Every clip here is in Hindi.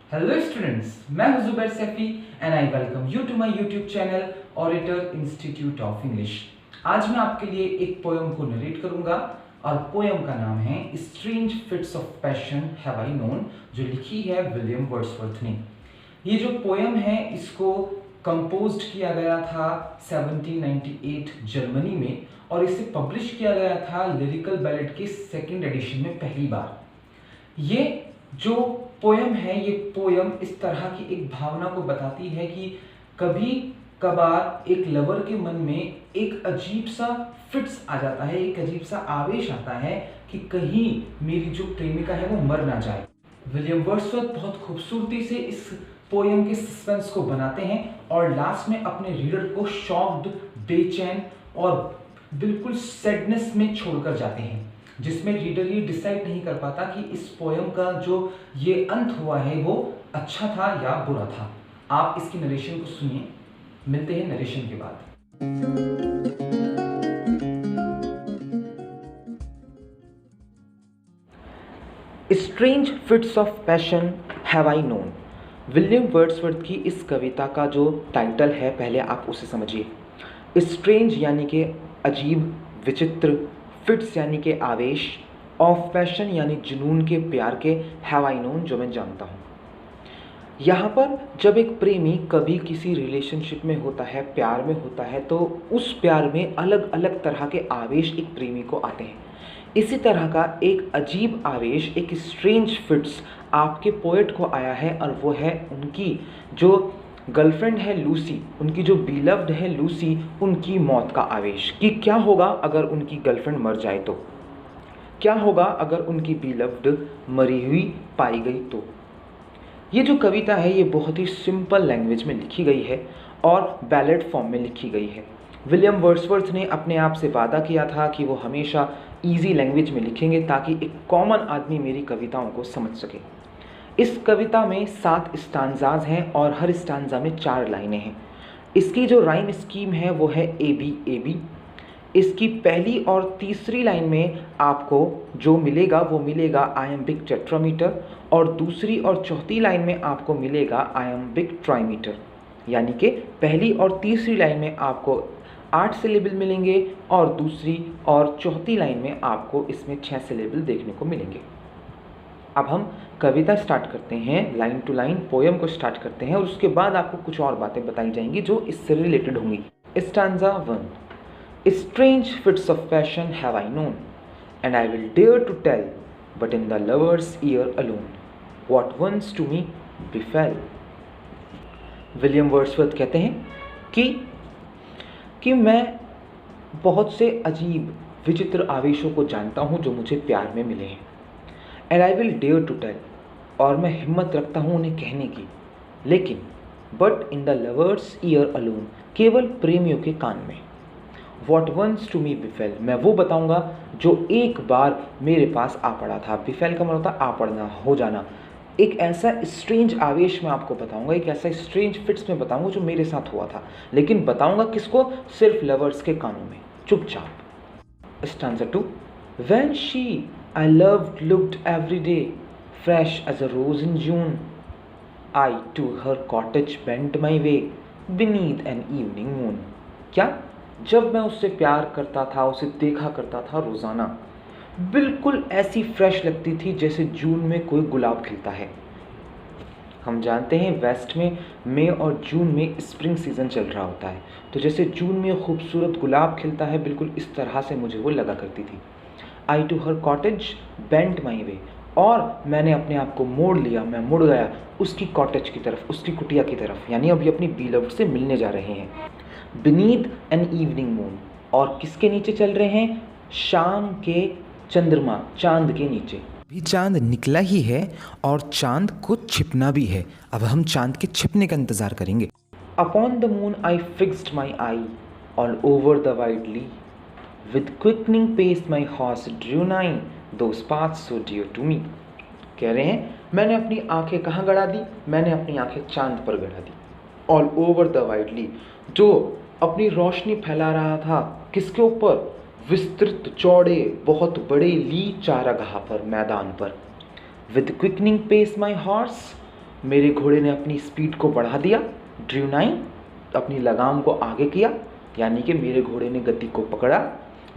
हेलो स्टूडेंट्स, मैं हूं Zubair Saifi and I welcome you to my YouTube channel orator institute of English. आज मैं आपके लिए एक पोयम को नरेट करूंगा और पोयम का नाम है strange fits of passion have I known, जो लिखी है विलियम वर्ड्सवर्थ ने। ये जो पोयम है इसको कंपोज्ड किया गया था 1798 जर्मनी में और इसे पब्लिश किया गया था लिरिकल बैलेड के सेकेंड एडिशन में पहली बार। ये जो पोयम है, ये पोयम इस तरह की एक भावना को बताती है कि कभी कभार एक लवर के मन में एक अजीब सा फिट्स आ जाता है, एक अजीब सा आवेश आता है कि कहीं मेरी जो प्रेमिका है वो मर ना जाए। विलियम वर्ड्सवर्थ बहुत खूबसूरती से इस पोयम के सस्पेंस को बनाते हैं और लास्ट में अपने रीडर को शॉक्ड, बेचैन और बिल्कुल सैडनेस में छोड़कर जाते हैं, जिसमें रीडर ये डिसाइड नहीं कर पाता कि इस पोयम का जो ये अंत हुआ है वो अच्छा था या बुरा था। आप इसकी नरेशन को सुनिए। मिलते हैं नरेशन के बाद। Strange fits of passion have I known, William Wordsworth की इस कविता का जो टाइटल है पहले आप उसे समझिए। स्ट्रेंज यानी कि अजीब, विचित्र, फिट्स यानी कि आवेश, ऑफ पैशन यानी जुनून के, प्यार के, हैव आई नोन जो मैं जानता हूँ। यहाँ पर जब एक प्रेमी कभी किसी रिलेशनशिप में होता है, प्यार में होता है, तो उस प्यार में अलग अलग तरह के आवेश एक प्रेमी को आते हैं। इसी तरह का एक अजीब आवेश, एक स्ट्रेंज फिट्स आपके पोएट को आया है और वो है उनकी जो गर्लफ्रेंड है लूसी, उनकी जो बिलव्ड है लूसी, उनकी मौत का आवेश कि क्या होगा अगर उनकी गर्लफ्रेंड मर जाए तो, क्या होगा अगर उनकी बिलव्ड मरी हुई पाई गई तो। ये जो कविता है ये बहुत ही सिंपल लैंग्वेज में लिखी गई है और बैलेड फॉर्म में लिखी गई है। विलियम वर्ड्सवर्थ ने अपने आप से वादा किया था कि वो हमेशा ईजी लैंग्वेज में लिखेंगे ताकि एक कॉमन आदमी मेरी कविताओं को समझ सके। इस कविता में 7 स्टांजाज हैं और हर स्टांजा में 4 लाइनें हैं। इसकी जो राइम स्कीम है वो है ए बी ए बी। इसकी पहली और तीसरी लाइन में आपको जो मिलेगा वो मिलेगा आई एम बिग टेट्रामीटर, और दूसरी और चौथी लाइन में आपको मिलेगा आई एम बिग ट्राईमीटर। यानी कि पहली और तीसरी लाइन में आपको 8 सिलेबल मिलेंगे और दूसरी और चौथी लाइन में आपको इसमें 6 सिलेबल देखने को मिलेंगे। अब हम कविता स्टार्ट करते हैं, लाइन टू लाइन पोयम को स्टार्ट करते हैं और उसके बाद आपको कुछ और बातें बताई जाएंगी जो इससे रिलेटेड होंगी। Stanza 1। Strange fits of passion have I known and I will dare to tell but in the lovers ear alone what once to me befell. William Wordsworth कहते हैं कि मैं बहुत से अजीब विचित्र आवेशों को जानता हूँ जो मुझे प्यार में मिले हैं। And I will dare to tell, और मैं हिम्मत रखता हूँ उन्हें कहने की, लेकिन but in the lovers ear alone, केवल प्रेमियों के कान में। What once to me befell, मैं वो बताऊँगा जो एक बार मेरे पास आ पड़ा था। बिफेल का मतलब होता है आ पड़ना, हो जाना। एक ऐसा स्ट्रेंज आवेश मैं आपको बताऊँगा, एक ऐसा स्ट्रेंज फिट्स में बताऊँगा जो मेरे साथ हुआ था, लेकिन बताऊँगा किसको? सिर्फ लवर्स के कानों में, चुपचाप। Stanza 2। When she I loved looked every day, fresh as a rose in June, I to her cottage bent my way beneath an evening moon. क्या? जब मैं उससे प्यार करता था, उसे देखा करता था रोज़ाना, बिल्कुल ऐसी फ्रेश लगती थी जैसे जून में कोई गुलाब खिलता है। हम जानते हैं वेस्ट में मई और जून में स्प्रिंग सीज़न चल रहा होता है, तो जैसे जून में खूबसूरत गुलाब खिलता है, बिल्कुल इस तरह से मुझे वो लगा करती थी। आई टू हर कॉटेज बेंट माई वे, और मैंने अपने आप को मोड़ लिया, मैं मुड़ गया उसकी कॉटेज की तरफ, उसकी कुटिया की तरफ, यानी अभी अपनी बीलव्ड से मिलने जा रहे हैं। बीनीथ एन इवनिंग मून, और किसके नीचे चल रहे हैं? शाम के चंद्रमा, चांद के नीचे। भी चांद निकला ही है और चांद को छिपना भी है। अब हम चांद के छिपने का इंतजार करेंगे। Upon the moon I fixed my eye all over the wide lea, with quickening pace my horse drew nigh those paths so dear to me। कह रहे हैं मैंने अपनी आंखें कहाँ गड़ा दी? मैंने अपनी आंखें चांद पर गड़ा दी। ऑल ओवर द वाइडली, जो अपनी रोशनी फैला रहा था किसके ऊपर? विस्तृत चौड़े बहुत बड़े ली चारागाह पर, मैदान पर। With quickening pace my horse, मेरे घोड़े ने अपनी स्पीड को बढ़ा दिया, ड्रू नाइन, अपनी लगाम को आगे किया, यानी कि मेरे घोड़े ने गति को पकड़ा।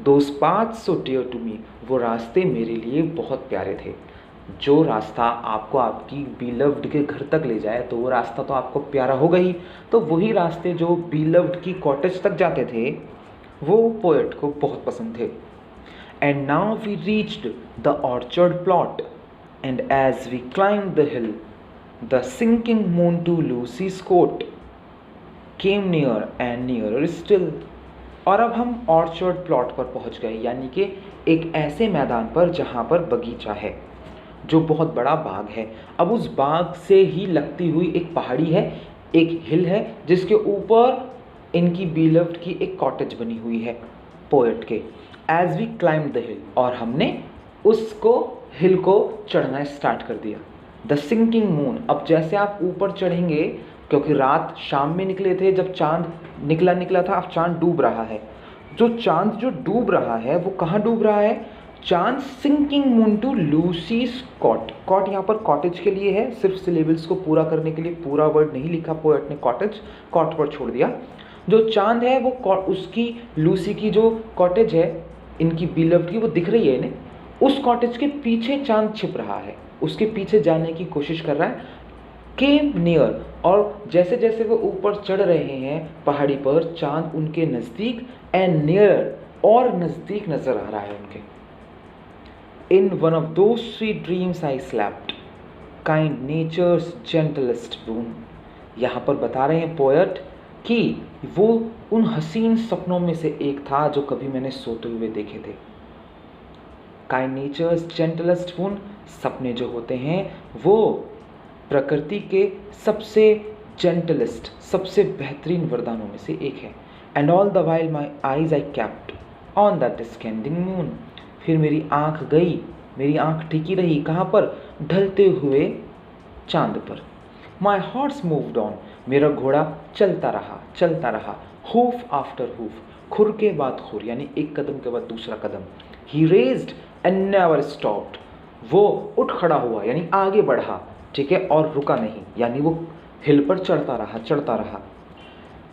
Those paths so dear to me, वो रास्ते मेरे लिए बहुत प्यारे थे। जो रास्ता आपको आपकी बीलव्ड के घर तक ले जाए तो वो रास्ता तो आपको प्यारा होगा ही, तो वही रास्ते जो बीलव्ड की कॉटेज तक जाते थे वो पोएट को बहुत पसंद थे। And now we reached the orchard plot, and as we climb the hill the sinking moon to Lucy's cot came near and nearer still. और अब हम ऑर्चर्ड प्लॉट पर पहुंच गए, यानी कि एक ऐसे मैदान पर जहां पर बगीचा है, जो बहुत बड़ा बाग है। अब उस बाग से ही लगती हुई एक पहाड़ी है, एक हिल है, जिसके ऊपर इनकी बीलव्ड की एक कॉटेज बनी हुई है पोएट के। As we climb the hill, और हमने उसको हिल को चढ़ना स्टार्ट कर दिया। द सिंकिंग मून, अब जैसे आप ऊपर चढ़ेंगे, क्योंकि रात शाम में निकले थे जब चांद निकला था, अब चांद डूब रहा है। जो चांद जो डूब रहा है वो कहाँ डूब रहा है? चांद sinking moon to Lucy's cot. Cot यहाँ पर कॉटेज के लिए है, सिर्फ सिलेबल्स को पूरा करने के लिए, पूरा वर्ड नहीं लिखा पोएट ने, कॉटेज कॉट पर छोड़ दिया। जो चांद है वो उसकी लूसी की जो कॉटेज है इनकी बीलव्ड की, वो दिख रही है इन्हें। उस कॉटेज के पीछे चांद छिप रहा है, उसके पीछे जाने की कोशिश कर रहा है। केम नियर, और जैसे जैसे वो ऊपर चढ़ रहे हैं पहाड़ी पर, चांद उनके नज़दीक, एंड नियर, और नज़दीक नज़र आ रहा है उनके। In one of those sweet dreams I slept, kind nature's gentlest boon. यहाँ पर बता रहे हैं पोएट कि वो उन हसीन सपनों में से एक था जो कभी मैंने सोते हुए देखे थे। काइंड नेचर्स जेंटलेस्ट बून, सपने जो होते हैं वो प्रकृति के सबसे जेंटलेस्ट, सबसे बेहतरीन वरदानों में से एक है। And all the while my eyes I kept on that descending moon, फिर मेरी आँख गई, मेरी आँख टिकी रही कहाँ पर? ढलते हुए चांद पर। माई हॉर्स मूव्ड ऑन, मेरा घोड़ा चलता रहा, हूफ आफ्टर हूफ, खुर के बाद खुर, यानी एक कदम के बाद दूसरा कदम। ही रेज्ड एंड नेवर स्टॉप्ड, वो उठ खड़ा हुआ यानी आगे बढ़ा, ठीक है, और रुका नहीं, यानी वो हिल पर चढ़ता रहा।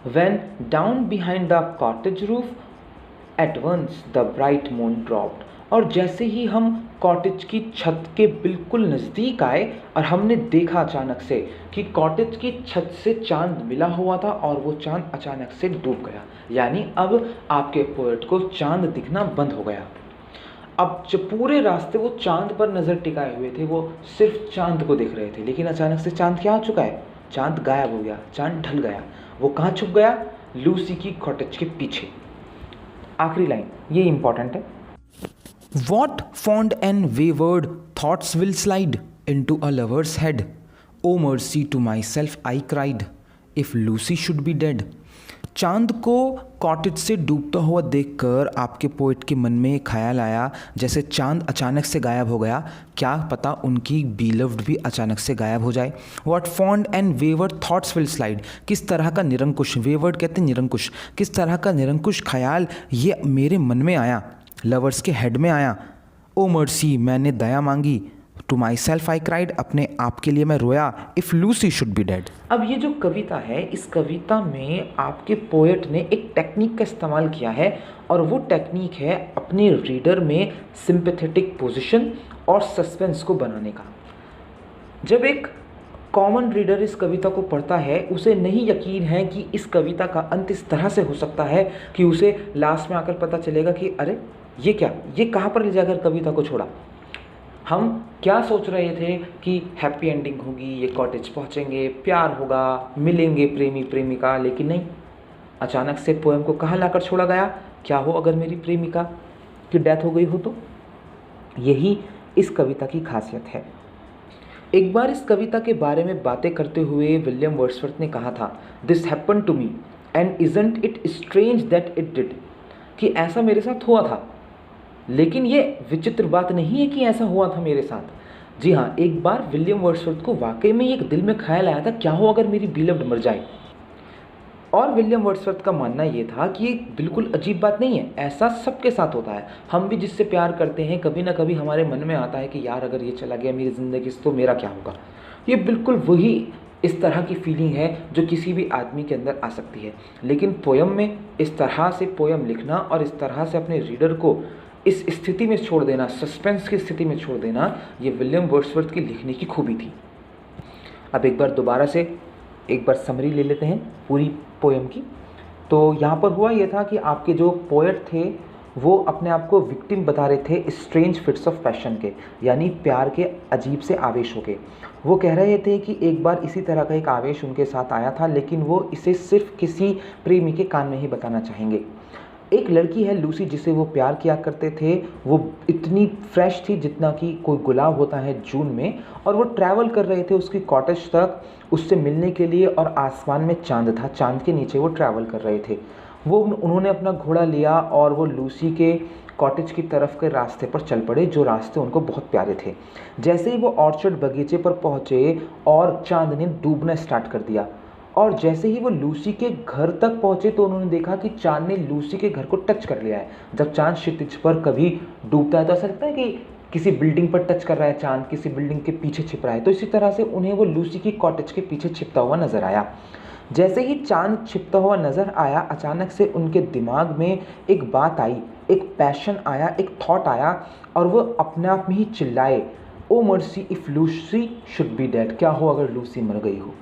When down behind the cottage roof, at once the bright moon dropped, और जैसे ही हम कॉटेज की छत के बिल्कुल नज़दीक आए और हमने देखा अचानक से कि कॉटेज की छत से चांद मिला हुआ था और वो चांद अचानक से डूब गया, यानी अब आपके पोएट को चांद दिखना बंद हो गया। अब जब पूरे रास्ते वो चांद पर नज़र टिकाए हुए थे, वो सिर्फ चांद को देख रहे थे, लेकिन अचानक से चांद क्या हो चुका है? चांद गायब हो गया, चांद ढल गया। वो कहाँ छुप गया? लूसी की कॉटेज के पीछे। आखिरी लाइन ये इंपॉर्टेंट है। What fond and wayward thoughts will slide into a lover's head? Oh mercy to myself I cried, if Lucy should be dead. चांद को कॉटेज से डूबता हुआ देखकर आपके पोएट के मन में ख्याल आया, जैसे चांद अचानक से गायब हो गया, क्या पता उनकी बीलव्ड भी अचानक से गायब हो जाए। What fond and wayward thoughts will slide, किस तरह का निरंकुश, वेवर्ड कहते हैं निरंकुश, किस तरह का निरंकुश ख्याल ये मेरे मन में आया, लवर्स के हेड में आया। ओ मर्सी, मैंने दया मांगी, to myself I cried, अपने आप के लिए मैं रोया, if Lucy should be dead. अब ये जो कविता है, इस कविता में आपके पोएट ने एक टेक्निक का इस्तेमाल किया है, और वो टेक्निक है अपने रीडर में सिंपैथेटिक पोजीशन और सस्पेंस को बनाने का। जब एक कॉमन रीडर इस कविता को पढ़ता है, उसे नहीं यकीन है कि इस कविता का अंत इस तरह से हो सकता है कि उसे लास्ट में आकर पता चलेगा कि अरे ये क्या, ये कहाँ पर ले जाकर कविता को छोड़ा। हम क्या सोच रहे थे कि हैप्पी एंडिंग होगी, ये कॉटेज पहुँचेंगे, प्यार होगा, मिलेंगे प्रेमी प्रेमिका, लेकिन नहीं, अचानक से पोएम को कहाँ लाकर छोड़ा गया। क्या हो अगर मेरी प्रेमिका की डेथ हो गई हो तो। यही इस कविता की खासियत है। एक बार इस कविता के बारे में बातें करते हुए विलियम वर्ड्सवर्थ ने कहा था, this happen to me and isn't it strange that it did, कि ऐसा मेरे साथ हुआ था, लेकिन ये विचित्र बात नहीं है कि ऐसा हुआ था मेरे साथ। जी हाँ, एक बार विलियम वर्ड्सवर्थ को वाकई में एक दिल में ख्याल आया था, क्या हो अगर मेरी बीलव्ड मर जाए। और विलियम वर्ड्सवर्थ का मानना ये था कि ये बिल्कुल अजीब बात नहीं है, ऐसा सबके साथ होता है। हम भी जिससे प्यार करते हैं, कभी ना कभी हमारे मन में आता है कि यार अगर ये चला गया मेरी ज़िंदगी से तो मेरा क्या होगा। ये बिल्कुल वही इस तरह की फीलिंग है जो किसी भी आदमी के अंदर आ सकती है, लेकिन पोयम में इस तरह से पोयम लिखना और इस तरह से अपने रीडर को इस स्थिति में छोड़ देना, सस्पेंस की स्थिति में छोड़ देना, ये विलियम वर्ड्सवर्थ की लिखने की खूबी थी। अब एक बार दोबारा से एक बार समरी ले लेते हैं पूरी पोयम की। तो यहाँ पर हुआ ये था कि आपके जो पोएट थे वो अपने आप को विक्टिम बता रहे थे स्ट्रेंज फिट्स ऑफ पैशन के, यानी प्यार के अजीब से आवेशों के। वो कह रहे थे कि एक बार इसी तरह का एक आवेश उनके साथ आया था, लेकिन वो इसे सिर्फ किसी प्रेमी के कान में ही बताना चाहेंगे। एक लड़की है लूसी जिसे वो प्यार किया करते थे, वो इतनी फ्रेश थी जितना कि कोई गुलाब होता है जून में, और वो ट्रैवल कर रहे थे उसकी कॉटेज तक उससे मिलने के लिए, और आसमान में चांद था, चांद के नीचे वो ट्रैवल कर रहे थे। उन्होंने अपना घोड़ा लिया और वो लूसी के कॉटेज की तरफ के रास्ते पर चल पड़े, जो रास्ते उनको बहुत प्यारे थे। जैसे ही वो ऑर्चर्ड बगीचे पर पहुँचे और चांद ने डूबना स्टार्ट कर दिया, और जैसे ही वो लूसी के घर तक पहुँचे तो उन्होंने देखा कि चांद ने लूसी के घर को टच कर लिया है। जब चांद क्षितिज पर कभी डूबता है तो ऐसा लगता है कि किसी बिल्डिंग पर टच कर रहा है चांद, किसी बिल्डिंग के पीछे छिप रहा है। तो इसी तरह से उन्हें वो लूसी की कॉटेज के पीछे छिपता हुआ नजर आया। जैसे ही चांद छिपता हुआ नजर आया, अचानक से उनके दिमाग में एक बात आई, एक पैशन आया, एक थॉट आया, और वो अपने आप में ही चिल्लाए, oh mercy if Lucy should be dead, क्या हो अगर लूसी मर गई हो।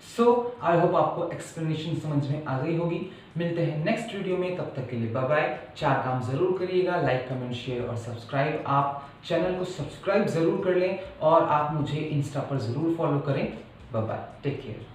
सो आई होप आपको एक्सप्लेनेशन समझ में आ गई होगी। मिलते हैं नेक्स्ट वीडियो में, तब तक के लिए बाय बाय। 4 काम जरूर करिएगा, लाइक कमेंट शेयर और सब्सक्राइब। आप चैनल को सब्सक्राइब जरूर कर लें और आप मुझे इंस्टा पर जरूर फॉलो करें। Bye bye, take care.